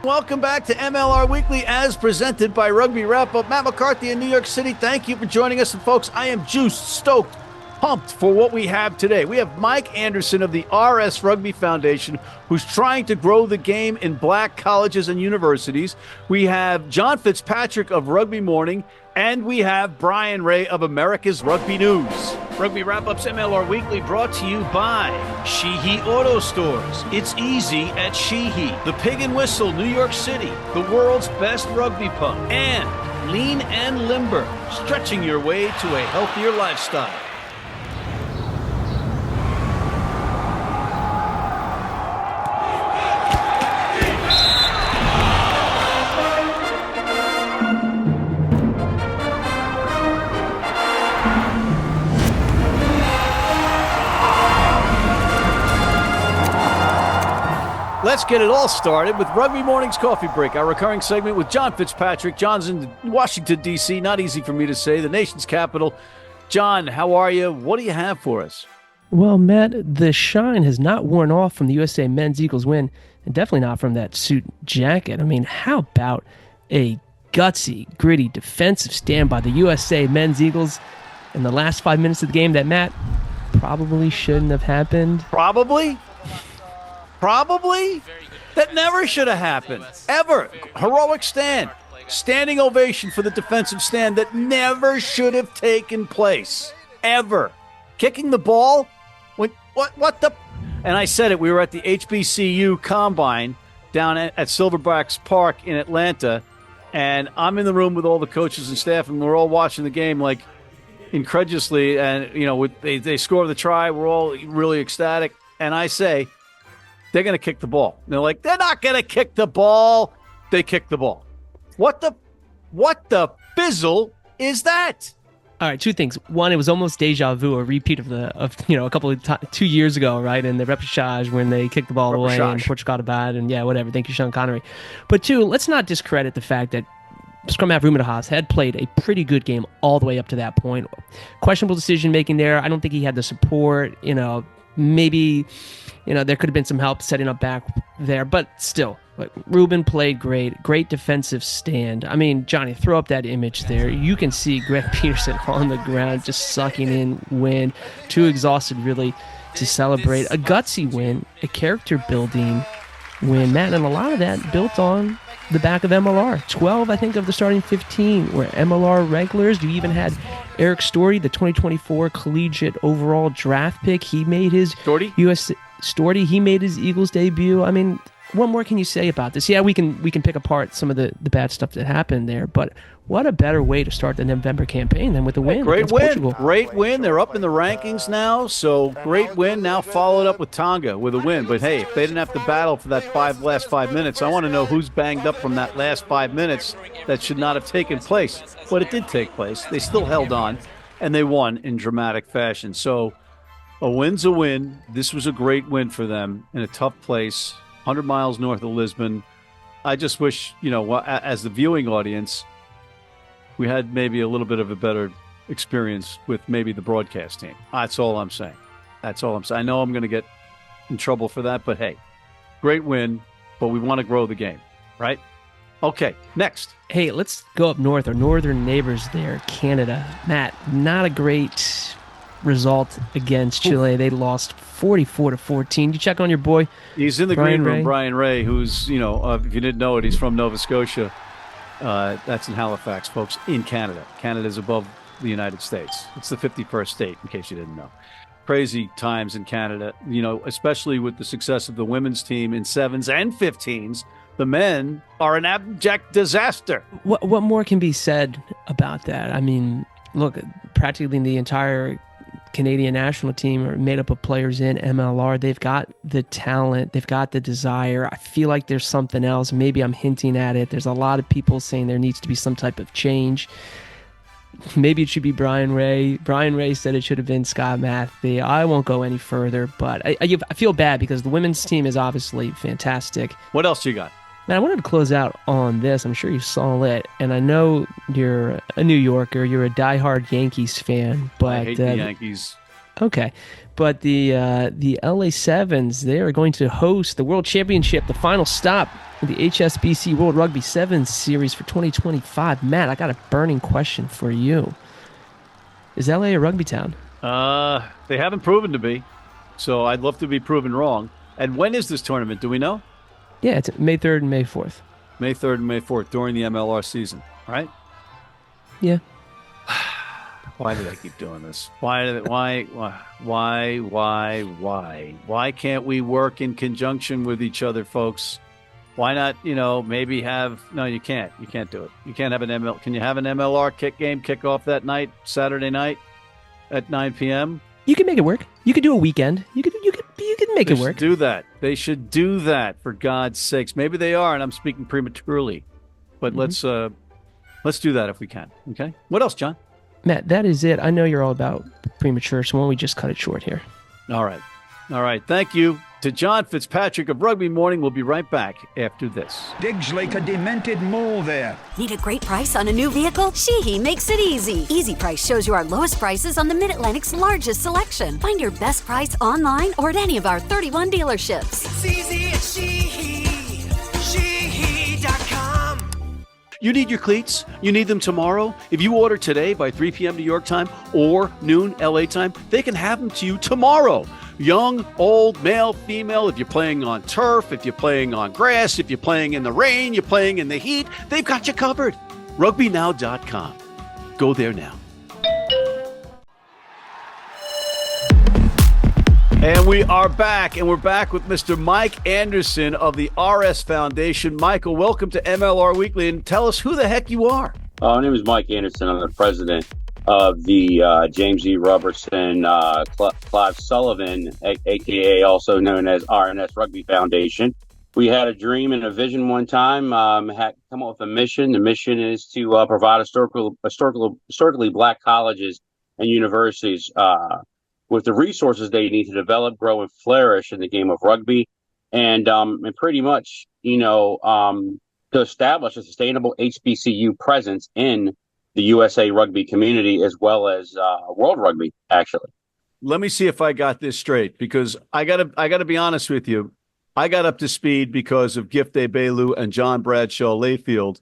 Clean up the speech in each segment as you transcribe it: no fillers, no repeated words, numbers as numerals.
Welcome back to MLR Weekly as presented by Rugby Wrap-Up. Matt McCarthy in New York City. Thank you for joining us. And folks, I am juiced, stoked, pumped for what we have today. We have Mike Anderson of the R S Rugby Foundation, who's trying to grow the game in black colleges and universities. We have John Fitzpatrick of Rugby Morning, and we have Brian Ray of America's Rugby News. Rugby Wrap-Up's MLR Weekly brought to you by Sheehy Auto Stores. It's easy at Sheehy. The Pig and Whistle, New York City, the world's best rugby pub. And Lean and Limber, stretching your way to a healthier lifestyle. Let's get it all started with Rugby Morning's Coffee Break, our recurring segment with John Fitzpatrick. John's in Washington, D.C., not easy for me to say, the nation's capital. John, how are you? What do you have for us? Well, Matt, the shine has not worn off from the USA Men's Eagles win, and definitely not from that suit jacket. I mean, how about a gutsy, gritty, defensive stand by the USA Men's Eagles in the last 5 minutes of the game that, Matt, probably shouldn't have happened? Probably? That never should have happened. Ever. Heroic stand. Standing ovation for the defensive stand that never should have taken place. Ever. Kicking the ball? What the? And I said it. We were at the HBCU Combine down at Silverbacks Park in Atlanta, and I'm in the room with all the coaches and staff, and we're all watching the game like incredulously, and they score the try. We're all really ecstatic, and I say, they're going to kick the ball. And they're like, they're not going to kick the ball. They kick the ball. What the fizzle is that? All right, two things. One, it was almost deja vu, a repeat of a couple of 2 years ago, right? In the repechage when they kicked the ball away and Portugal bad, and yeah, whatever. Thank you, Sean Connery. But two, let's not discredit the fact that Scrum half Ruben Haas had played a pretty good game all the way up to that point. Questionable decision making there. I don't think he had the support. Maybe there could have been some help setting up back there, but still, Ruben played great defensive stand. I mean, Johnny, throw up that image there. You can see Greg Peterson on the ground just sucking in wind, too exhausted really to celebrate. A gutsy win, a character building win, Matt, and a lot of that built on the back of MLR. 12, I think, of the starting 15 were MLR regulars. You even had Eric Storty, the 2024 collegiate overall draft pick. He made his Storty. He made his Eagles debut. I mean, what more can you say about this? Yeah, we can pick apart some of the bad stuff that happened there, but what a better way to start the November campaign than with a win. Great win. Portugal. Great win. They're up in the rankings now, so great win. Now followed up with Tonga with a win. But hey, if they didn't have to battle for that last 5 minutes, I want to know who's banged up from that last 5 minutes that should not have taken place. But it did take place. They still held on, and they won in dramatic fashion. So a win's a win. This was a great win for them in a tough place, 100 miles north of Lisbon. I just wish, as the viewing audience, we had maybe a little bit of a better experience with maybe the broadcast team. That's all I'm saying. I know I'm going to get in trouble for that, but hey, great win, but we want to grow the game, right? Okay, next. Hey, let's go up north, our northern neighbors there, Canada. Matt, not a great result against Chile. They lost 44-14. You check on your boy. He's in the green room, Brian Ray, who's, if you didn't know it, he's from Nova Scotia. That's in Halifax, folks, in Canada. Canada's above the United States. It's the 51st state, in case you didn't know. Crazy times in Canada, especially with the success of the women's team in 7s and 15s. The men are an abject disaster. What more can be said about that? I mean, look, practically the entire Canadian national team are made up of players in MLR. They've got the talent. They've got the desire. I feel like there's something else. Maybe I'm hinting at it. There's a lot of people saying there needs to be some type of change. Maybe it should be Brian Ray. Brian Ray said it should have been Scott Matthew. I won't go any further, but I feel bad because the women's team is obviously fantastic. What else you got? Now, I wanted to close out on this. I'm sure you saw it, and I know you're a New Yorker. You're a diehard Yankees fan, but I hate the Yankees Okay, but the LA Sevens, they are going to host the World Championship, the final stop of the HSBC World Rugby Sevens Series for 2025. Matt, I got a burning question for you. Is LA a rugby town? They haven't proven to be, so I'd love to be proven wrong. And when is this tournament? Do we know? Yeah, it's May 3rd and May 4th. May 3rd and May 4th during the MLR season, right? Yeah. Why do they keep doing this? Why can't we work in conjunction with each other, folks? Why not, maybe have, no, you can't do it. You can't have can you have an MLR kick off that night, Saturday night at 9 p.m.? You can make it work. You could do a weekend. You could make it work. Do that. They should do that, for God's sakes. Maybe they are, and I'm speaking prematurely. But let's do that if we can. Okay. What else, John? Matt, that is it. I know you're all about premature, so why don't we just cut it short here? All right. Thank you to John Fitzpatrick of Rugby Morning. We'll be right back after this. Digs like a demented mole there. Need a great price on a new vehicle? Sheehy makes it easy. Easy Price shows you our lowest prices on the Mid-Atlantic's largest selection. Find your best price online or at any of our 31 dealerships. It's easy at Sheehy. Sheehy.com. You need your cleats? You need them tomorrow? If you order today by 3 p.m. New York time or noon LA time, they can have them to you tomorrow. Young, old, male, female, if you're playing on turf, if you're playing on grass, if you're playing in the rain, you're playing in the heat, they've got you covered. RugbyNow.com. Go there now. And we are back, and we're back with Mr. Mike Anderson of the RS Foundation. Michael, welcome to MLR Weekly, and tell us who the heck you are. My name is Mike Anderson. I'm the president of the James E. Robertson Clive Sullivan, a.k.a. also known as R S Rugby Foundation. We had a dream and a vision one time, had come up with a mission. The mission is to provide historically black colleges and universities with the resources they need to develop, grow, and flourish in the game of rugby, and pretty much, to establish a sustainable HBCU presence in the USA Rugby community as well as World Rugby, actually. Let me see if I got this straight, because I gotta be honest with you. I got up to speed because of Gift Belu and John Bradshaw Layfield,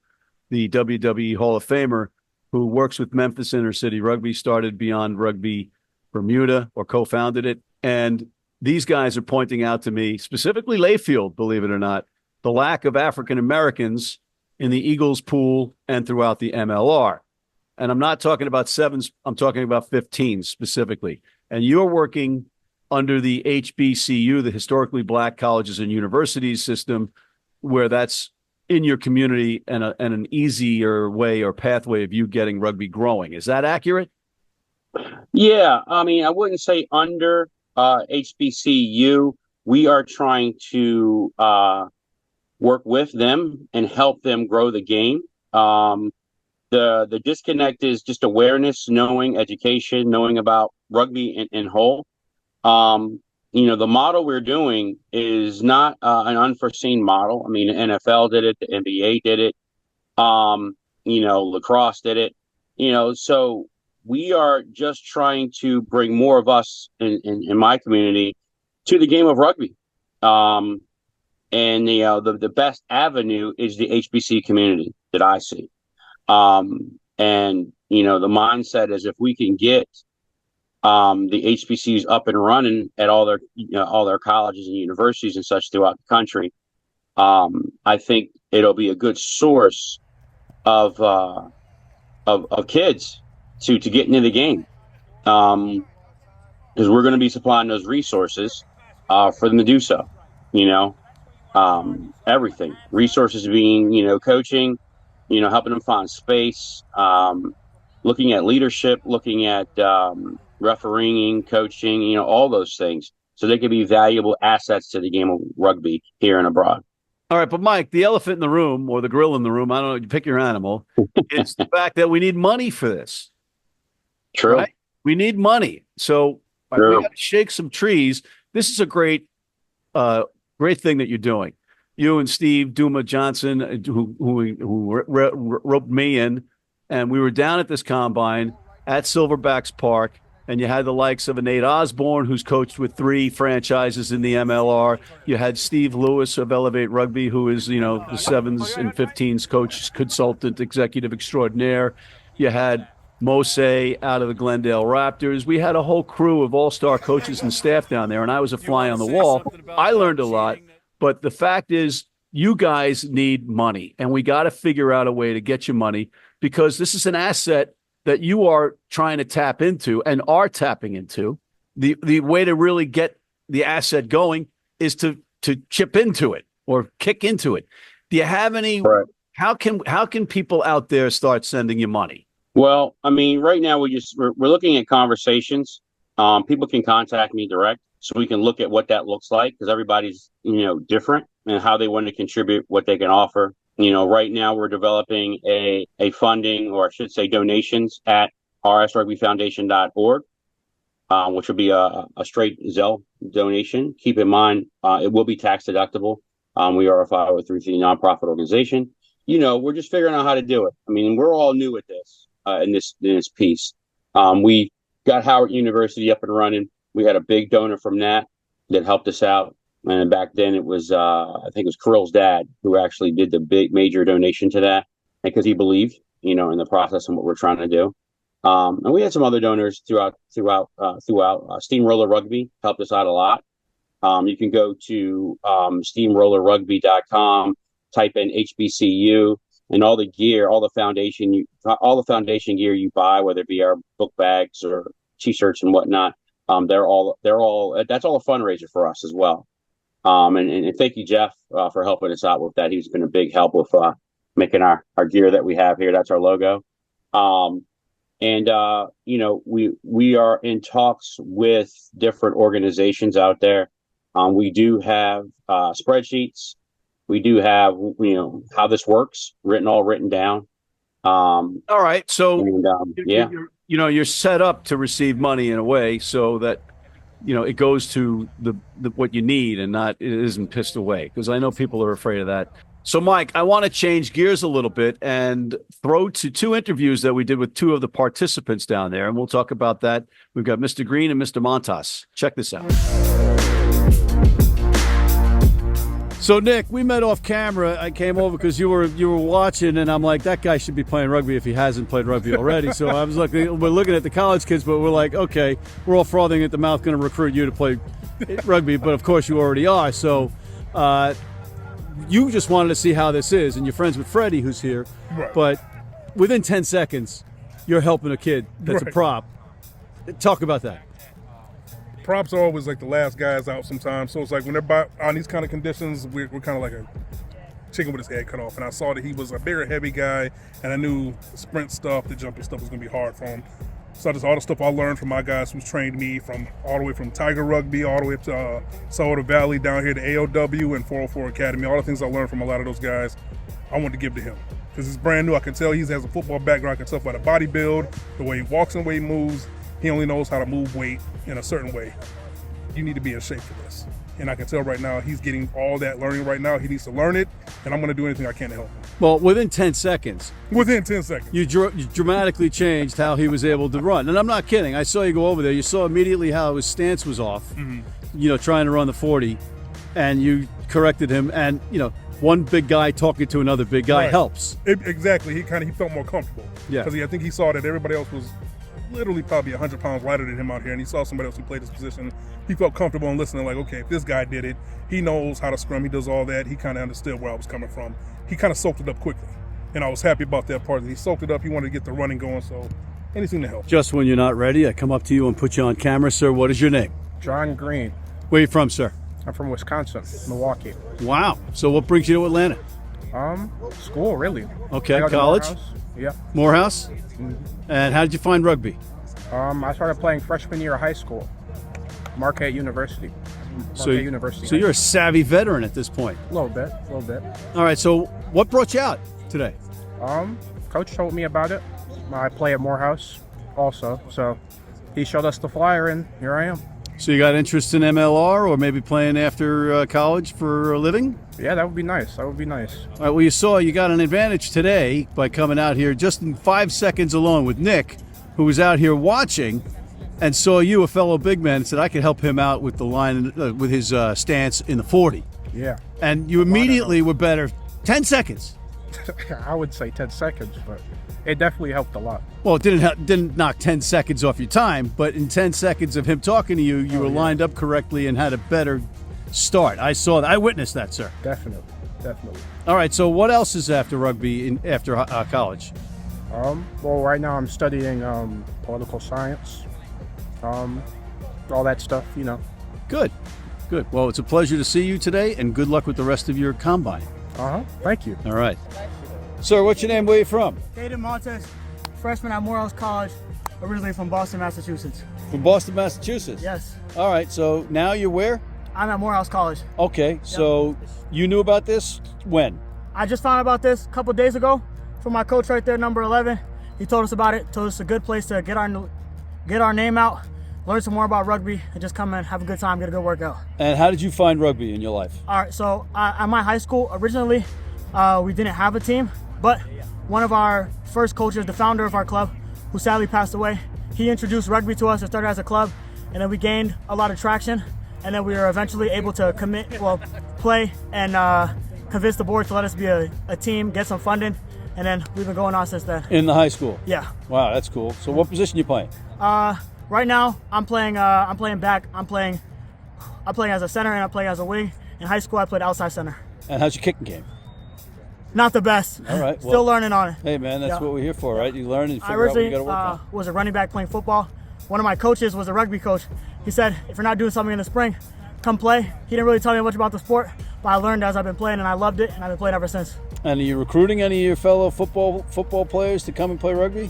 the WWE Hall of Famer, who works with Memphis Inner City Rugby, started Beyond Rugby Bermuda, or co-founded it. And these guys are pointing out to me, specifically Layfield, believe it or not, the lack of African Americans in the Eagles pool and throughout the MLR. And I'm not talking about sevens, I'm talking about 15s specifically. And you're working under the HBCU, the Historically Black Colleges and Universities system, where that's in your community and an easier way or pathway of you getting rugby growing. Is that accurate? Yeah, I mean, I wouldn't say under HBCU. We are trying to work with them and help them grow the game. The disconnect is just awareness, knowing, education, knowing about rugby in whole. The model we're doing is not an unforeseen model. I mean, the NFL did it, the NBA did it, lacrosse did it, so we are just trying to bring more of us in my community to the game of rugby. And the best avenue is the HBC community that I see. The mindset is if we can get the HBCUs up and running at all their colleges and universities and such throughout the country, I think it'll be a good source of kids to get into the game, because we're going to be supplying those resources for them to do so. Everything, resources being coaching, helping them find space, looking at leadership, looking at refereeing, coaching, all those things, so they can be valuable assets to the game of rugby here and abroad. All right, but Mike, the elephant in the room, or the gorilla in the room, I don't know, you pick your animal, it's the fact that we need money for this. True. Right? We need money. So we got to shake some trees. This is a great thing that you're doing. You and Steve Duma Johnson, who roped me in, and we were down at this combine at Silverbacks Park, and you had the likes of a Nate Osborne, who's coached with 3 franchises in the MLR. You had Steve Lewis of Elevate Rugby, who is, the 7s and 15s coach, consultant, executive extraordinaire. You had Mose out of the Glendale Raptors. We had a whole crew of all-star coaches and staff down there, and I was a fly on the wall. I learned a lot, but the fact is you guys need money, and we got to figure out a way to get you money, because this is an asset that you are trying to tap into and are tapping into. The way to really get the asset going is to chip into it or kick into it. Do you have any? Right. How can people out there start sending you money? Well, I mean, right now we're looking at conversations. People can contact me direct, so we can look at what that looks like, because everybody's different and how they want to contribute, what they can offer. Right now we're developing a funding, or I should say donations, at rsrugbyfoundation.org, which will be a straight Zelle donation. Keep in mind, it will be tax deductible. We are a 503c nonprofit organization. We're just figuring out how to do it. I mean, we're all new at this, in this piece. We got Howard University up and running. We had a big donor from that helped us out. And back then it was, I think it was Kirill's dad who actually did the big major donation to that, because he believed, in the process and what we're trying to do. And we had some other donors throughout. Steamroller Rugby helped us out a lot. You can go to steamrollerrugby.com, type in HBCU, and all the gear, all the foundation gear you buy, whether it be our book bags or T-shirts and whatnot, that's all a fundraiser for us as well. And thank you, Jeff, for helping us out with that. He's been a big help with making our gear that we have here. That's our logo. We are in talks with different organizations out there. We do have spreadsheets. We do have, how this works written down. All right. So, you're set up to receive money in a way so that, it goes to the what you need and it isn't pissed away, because I know people are afraid of that. So, Mike, I want to change gears a little bit and throw to 2 interviews that we did with 2 of the participants down there, and we'll talk about that. We've got Mr. Green and Mr. Montas. Check this out. So, Nick, we met off camera. I came over because you were watching, and I'm like, that guy should be playing rugby if he hasn't played rugby already. So I was we're looking at the college kids, but we're like, okay, we're all frothing at the mouth, going to recruit you to play rugby, but of course you already are. So you just wanted to see how this is, and you're friends with Freddie, who's here. Right. But within 10 seconds, you're helping a kid that's a prop. Talk about that. Props are always like the last guys out sometimes. So it's like when they're on these kind of conditions, we're kind of like a chicken with his head cut off. And I saw that he was a bigger, heavy guy, and I knew the sprint stuff, the jumping stuff was going to be hard for him. So just all the stuff I learned from my guys who's trained me all the way from Tiger Rugby, all the way up to Salvador Valley, down here to AOW and 404 Academy. All the things I learned from a lot of those guys, I wanted to give to him. Because he's brand new. I can tell he has a football background. I can tell by the body build, the way he walks and the way he moves. He only knows how to move weight in a certain way. You need to be in shape for this. And I can tell right now he's getting all that learning right now. He needs to learn it, and I'm going to do anything I can to help him. Well, within 10 seconds. Within 10 seconds. You dramatically changed how he was able to run. And I'm not kidding. I saw you go over there. You saw immediately how his stance was off, trying to run the 40, and you corrected him. And, one big guy talking to another big guy helps. Exactly. He felt more comfortable. Yeah. Because I think he saw that everybody else was literally probably 100 pounds lighter than him out here, and he saw somebody else who played his position. He felt comfortable in listening, like, okay, if this guy did it, he knows how to scrum, he does all that. He kind of understood where I was coming from. He kind of soaked it up quickly, and I was happy about that part. He soaked it up. He wanted to get the running going, so anything to help. Just when you're not ready, I come up to you and put you on camera. Sir, what is your name? John Green. Where are you from, sir? I'm from Wisconsin, Milwaukee. Wow. So what brings you to Atlanta? School, really. Okay, college? Morehouse. Yeah. Morehouse? Mm-hmm. And how did you find rugby? I started playing freshman year of high school, Marquette University. So you're a savvy veteran at this point. A little bit. All right, so what brought you out today? Coach told me about it. I play at Morehouse also, so he showed us the flyer, and here I am. So you got interest in MLR or maybe playing after college for a living? Yeah, that would be nice. All right, well, you got an advantage today by coming out here just in 5 seconds alone with Nick, who was out here watching, and saw you, a fellow big man, and said I could help him out with the line, with his stance in the 40. Yeah. And you immediately were better. 10 seconds. I would say 10 seconds, but it definitely helped a lot. Well, it didn't knock 10 seconds off your time, but in 10 seconds of him talking to you, you were lined up correctly and had a better start. I saw that. I witnessed that, sir. Definitely. All right, so what else is after rugby after college? Well, right now I'm studying political science, all that stuff, you know. Good. Well, it's a pleasure to see you today, and good luck with the rest of your combine. Thank you. All right. Sir, what's your name? Where are you from? David Montes, freshman at Morehouse College, originally from Boston, Massachusetts. From Boston, Massachusetts? Yes. All right, so now you're where? I'm at Morehouse College. Okay, so you knew about this when? I just found out about this a couple days ago from my coach right there, number 11. He told us about it, told us it's a good place to get our name out, learn some more about rugby, and just come and have a good time, get a good workout. And how did you find rugby in your life? All right, so at my high school, originally, we didn't have a team, but one of our first coaches, the founder of our club, who sadly passed away, he introduced rugby to us. It started as a club, and then we gained a lot of traction, and then we were eventually able to play and convince the board to let us be a team, get some funding, and then we've been going on since then. In the high school? Yeah. Wow, that's cool. So what position you playing? Right now, I'm playing back. I'm playing as a center and I'm playing as a wing. In high school, I played outside center. And how's your kicking game? Not the best. All right. Still learning on it. Hey, man, that's what we're here for, right? You learn and I figure out what you originally got to work on. was a running back playing football. One of my coaches was a rugby coach. He said, if you're not doing something in the spring, come play. He didn't really tell me much about the sport, but I learned as I've been playing, and I loved it, and I've been playing ever since. And are you recruiting any of your fellow football players to come and play rugby?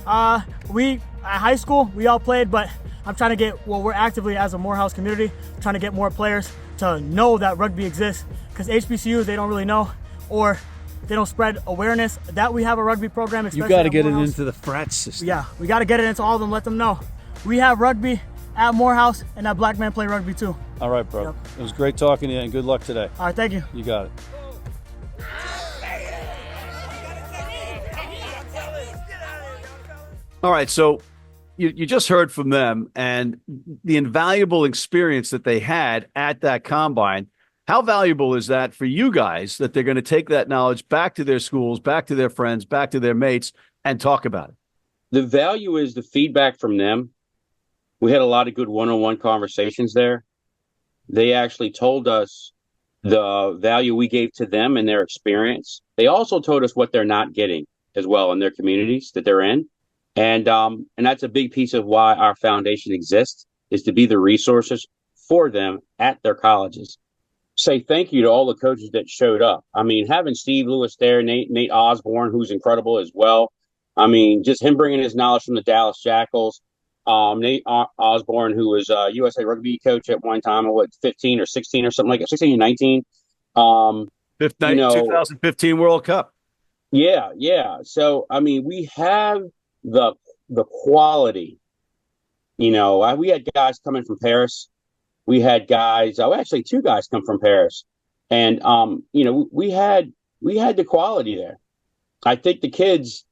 We at high school we all played, but I'm trying to get we're actively as a Morehouse community trying to get more players to know that rugby exists, because HBCUs they don't really know, or they don't spread awareness that we have a rugby program. You got to get it into the frat system. Yeah, we got to get it into all of them. Let them know we have rugby at Morehouse, and that black men play rugby too. All right, bro. Yep. It was great talking to you, and good luck today. All right, thank you. You got it. All right, so you just heard from them and the invaluable experience that they had at that combine. How valuable is that for you guys that they're going to take that knowledge back to their schools, back to their friends, back to their mates, and talk about it? The value is the feedback from them. We had a lot of good one-on-one conversations there. They actually told us the value we gave to them and their experience. They also told us what they're not getting as well in their communities that they're in. And that's a big piece of why our foundation exists, is to be the resources for them at their colleges. Say thank you to all the coaches that showed up. I mean, having Steve Lewis there, Nate Osborne, who's incredible as well. I mean, just him bringing his knowledge from the Dallas Jackals. Nate Osborne, who was USA Rugby coach at one time, 15 or 16 or something like that, 16 and 19. 2015 World Cup. Yeah. So, I mean, we have the quality. We had guys coming from Paris. We had guys, actually two guys come from Paris. And, we had the quality there. I think the kids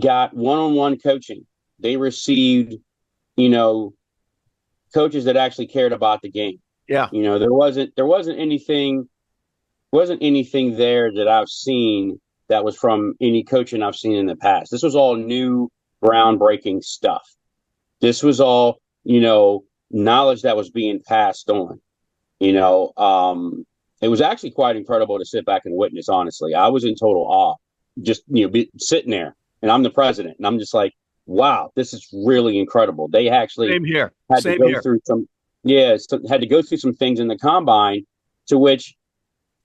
got one-on-one coaching. They received, coaches that actually cared about the game. Yeah. There wasn't anything there that I've seen that was from any coaching I've seen in the past. This was all new, groundbreaking stuff. This was all, knowledge that was being passed on. It was actually quite incredible to sit back and witness, honestly. I was in total awe, just, sitting there, and I'm the president, and I'm just like, wow, this is really incredible. They actually had to go through some things in the combine to which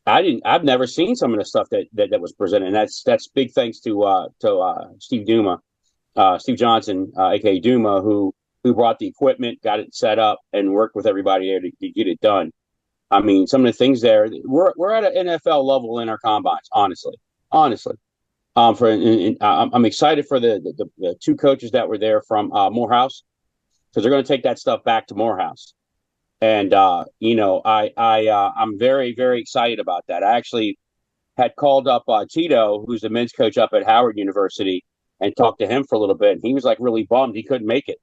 I've never seen some of the stuff that was presented. And that's big thanks to Steve Johnson, aka Duma, who brought the equipment, got it set up, and worked with everybody there to get it done. I mean, some of the things there, we're at an NFL level in our combines, honestly. I'm excited for the two coaches that were there from Morehouse, because they're going to take that stuff back to Morehouse. And, I'm very, very excited about that. I actually had called up Tito, who's the men's coach up at Howard University, and talked to him for a little bit. And he was like really bummed he couldn't make it,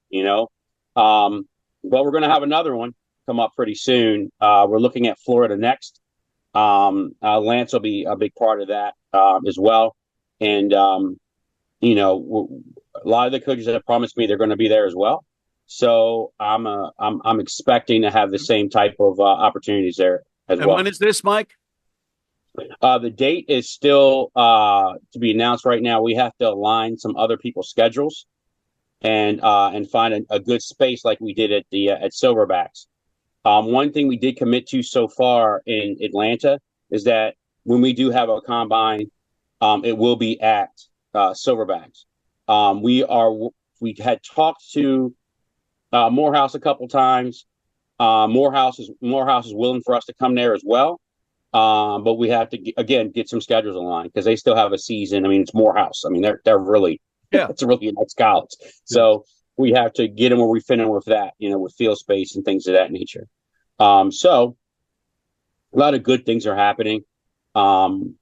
Well, we're going to have another one come up pretty soon. We're looking at Florida next. Lance will be a big part of that as well. And, you know, a lot of the coaches have promised me they're going to be there as well. So I'm expecting to have the same type of opportunities there as well. And when is this, Mike? The date is still to be announced right now. We have to align some other people's schedules and find a good space like we did at Silverbacks. One thing we did commit to so far in Atlanta is that when we do have a combine, it will be at Silverbacks. We had talked to Morehouse a couple times. Morehouse is willing for us to come there as well. But we have to get some schedules aligned because they still have a season. I mean, it's Morehouse. I mean, they're really it's really a nice college. So we have to get them where we fit in with that, you know, with field space and things of that nature. So a lot of good things are happening and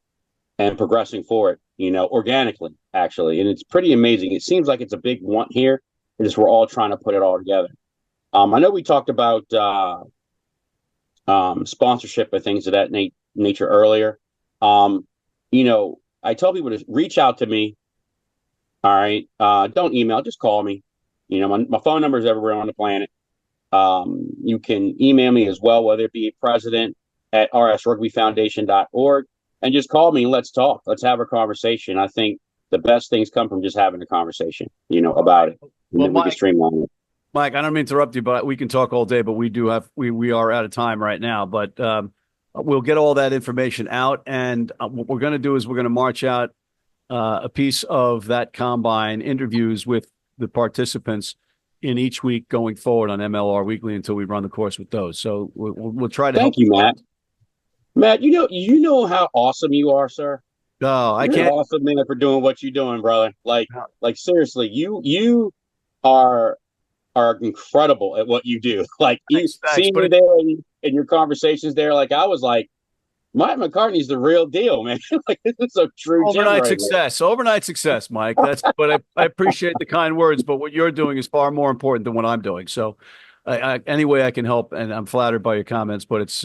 progressing forward, you know, organically, actually. And it's pretty amazing. It seems like it's a big want here. And just we're all trying to put it all together. I know we talked about sponsorship and things of that nature earlier. You know, I tell people to reach out to me. All right. Don't email, just call me. You know, my phone number is everywhere on the planet. You can email me as well, whether it be president at rsrugbyfoundation.org, and just call me and let's talk. Let's have a conversation. I think the best things come from just having a conversation, you know, about it. Well, we can streamline it. Mike, I don't mean to interrupt you, but we can talk all day, but we are out of time right now, but we'll get all that information out. And what we're going to do is we're going to march out a piece of that combine interviews with the participants in each week going forward on MLR Weekly until we run the course with those. So we'll try to Thank you, Matt. Matt, you know how awesome you are, sir. No, I You're can't. awesome, man, for doing what you're doing, brother. Like seriously, you are incredible at what you do. Like seeing you there in your conversations there, like I was like, Matt McCarthy's the real deal, man. Like this is a true overnight success, Mike. But I appreciate the kind words, but what you're doing is far more important than what I'm doing. So any way I can help, and I'm flattered by your comments, but it's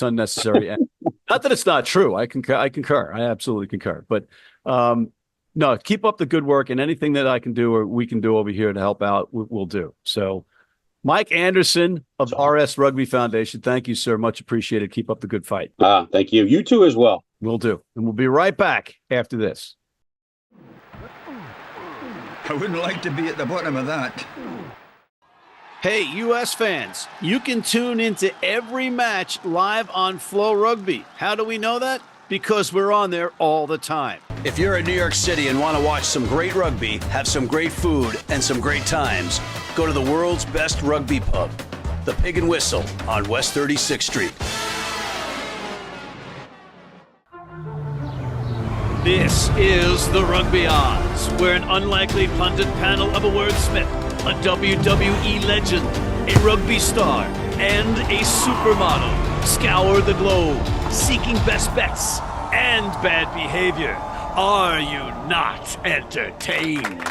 unnecessary. And not that it's not true. I concur. I absolutely concur. But no, keep up the good work, and anything that I can do or we can do over here to help out, we'll do. So Mike Anderson of R S Rugby Foundation, thank you, sir. Much appreciated. Keep up the good fight. Thank you. You too as well. Will do. And we'll be right back after this. I wouldn't like to be at the bottom of that. Hey, U.S. fans, you can tune into every match live on Flow Rugby. How do we know that? Because we're on there all the time. If you're in New York City and want to watch some great rugby, have some great food, and some great times, go to the world's best rugby pub, the Pig and Whistle on West 36th Street. This is the Rugby Odds, where an unlikely pundit panel of a wordsmith, a WWE legend, a rugby star, and a supermodel scour the globe, seeking best bets and bad behavior. Are you not entertained?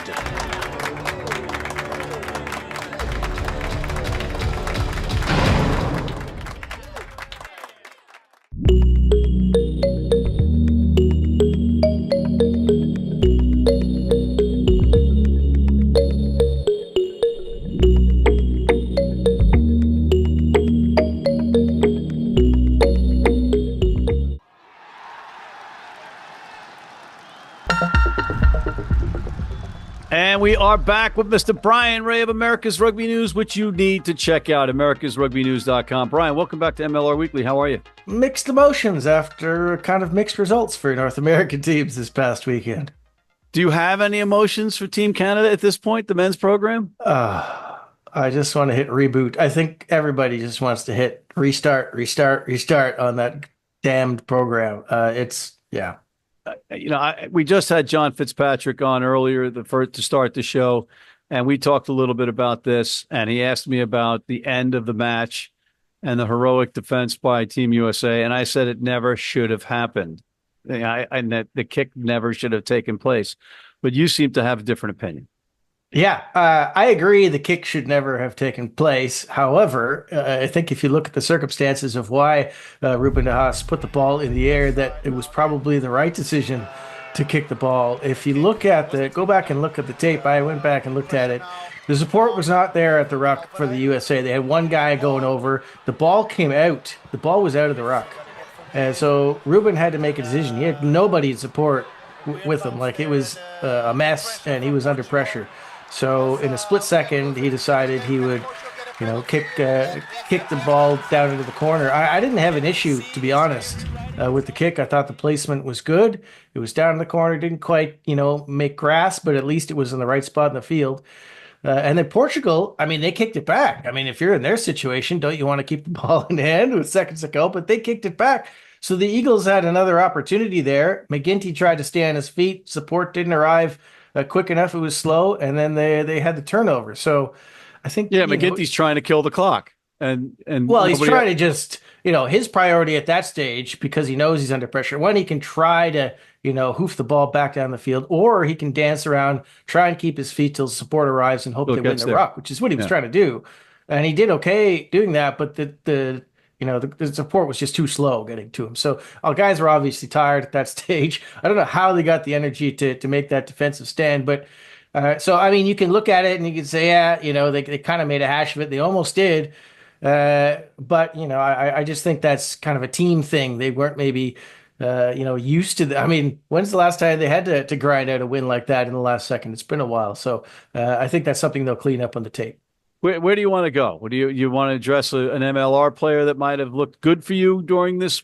And we are back with Mr. Brian Ray of America's Rugby News, which you need to check out, americasrugbynews.com. Brian, welcome back to MLR Weekly. How are you? Mixed emotions after kind of mixed results for North American teams this past weekend. Do you have any emotions for Team Canada at this point, the men's program? I just want to hit reboot. I think everybody just wants to hit restart on that damned program. We just had John Fitzpatrick on earlier to start the show, and we talked a little bit about this, and he asked me about the end of the match and the heroic defense by Team USA, and I said it never should have happened. And that the kick never should have taken place. But you seem to have a different opinion. Yeah, I agree. The kick should never have taken place. However, I think if you look at the circumstances of why Ruben de Haas put the ball in the air, that it was probably the right decision to kick the ball. If you go back and look at the tape, I went back and looked at it. The support was not there at the ruck for the USA. They had one guy going over. The ball came out. The ball was out of the ruck. And so Ruben had to make a decision. He had nobody to support with him. Like, it was a mess, and he was under pressure. So in a split second, he decided he would, kick the ball down into the corner. I didn't have an issue, to be honest, with the kick. I thought the placement was good. It was down in the corner, didn't quite, make grass, but at least it was in the right spot in the field. And then Portugal, they kicked it back. If you're in their situation, don't you want to keep the ball in hand with seconds to go? But they kicked it back. So the Eagles had another opportunity there. McGinty tried to stay on his feet. Support didn't arrive quick enough. It was slow, and then they had the turnover. So I think McGinty's trying to kill the clock, and well, he's trying to just his priority at that stage, because he knows he's under pressure. One, he can try to hoof the ball back down the field, or he can dance around, try and keep his feet till support arrives and hope they win the ruck, which is what he was trying to do, and he did okay doing that. But the support was just too slow getting to him. So our guys were obviously tired at that stage. I don't know how they got the energy to make that defensive stand. But you can look at it and you can say, they kind of made a hash of it. They almost did. But I just think that's kind of a team thing. They weren't maybe, used to when's the last time they had to grind out a win like that in the last second? It's been a while. So I think that's something they'll clean up on the tape. Where do you want to go? Do you want to address an MLR player that might have looked good for you during this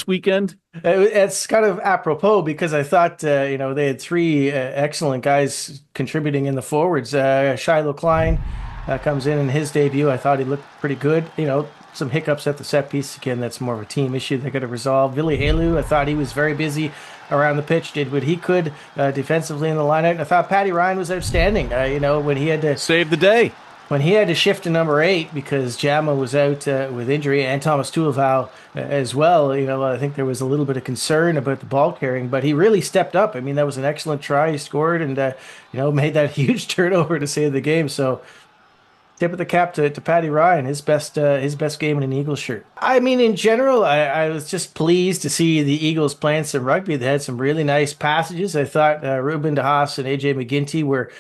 weekend? It's kind of apropos, because I thought they had three excellent guys contributing in the forwards. Shiloh Klein comes in his debut. I thought he looked pretty good. Some hiccups at the set piece. Again, that's more of a team issue they got to resolve. Vili Helu, I thought he was very busy around the pitch, did what he could defensively in the lineout. And I thought Paddy Ryan was outstanding. When he had to save the day. When he had to shift to number 8 because Jama was out with injury, and Thomas Tuivasa as well, I think there was a little bit of concern about the ball carrying, but he really stepped up. That was an excellent try. He scored and, made that huge turnover to save the game. So tip of the cap to Paddy Ryan, his best game in an Eagles shirt. In general, I was just pleased to see the Eagles playing some rugby. They had some really nice passages. I thought Ruben de Haas and AJ McGinty were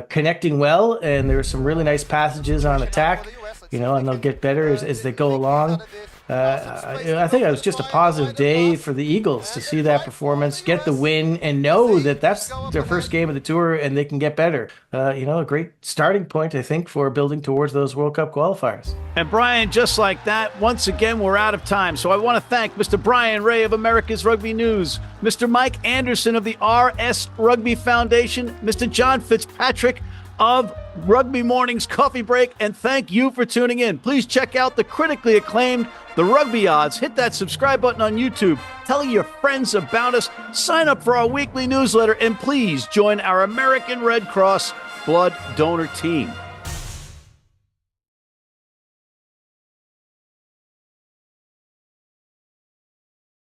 connecting well, and there were some really nice passages on attack, and they'll get better as they go along. I think it was just a positive day for the Eagles to see that performance, get the win, and know that that's their first game of the tour and they can get better. A great starting point, I think, for building towards those World Cup qualifiers. And Brian, just like that, once again, we're out of time. So I want to thank Mr. Brian Ray of America's Rugby News, Mr. Mike Anderson of the R S Rugby Foundation, Mr. John Fitzpatrick of Rugby Morning's Coffee Break, and thank you for tuning in. Please check out the critically acclaimed The Rugby Odds. Hit that subscribe button on YouTube. Tell your friends about us. Sign up for our weekly newsletter, and please join our American Red Cross blood donor team.